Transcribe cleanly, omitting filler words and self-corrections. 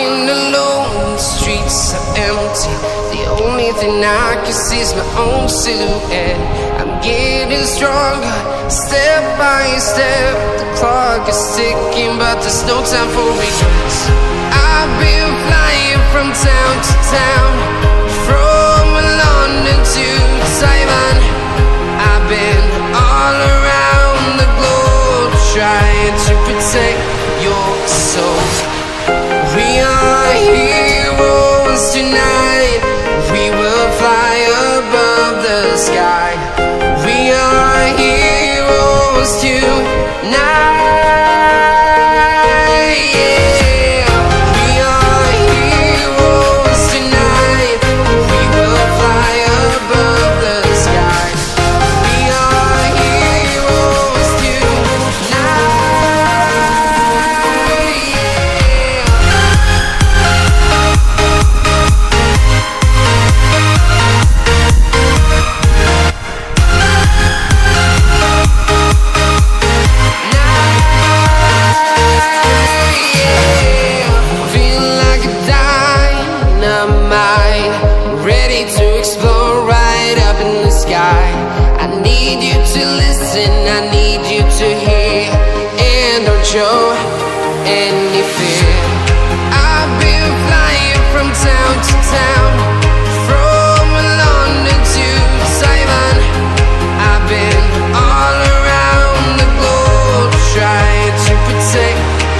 Walking alone, the streets are empty. The only thing I can see is my own silhouette. I'm getting stronger, step by step. The clock is ticking, but there's no time for regrets. I've been flying from town to town, from London to Taiwan. I've been all around the globe, trying to protect your soul. We are heroes tonight. We will fly above the sky. We are heroes tonight. I need you to hear and don't show anything.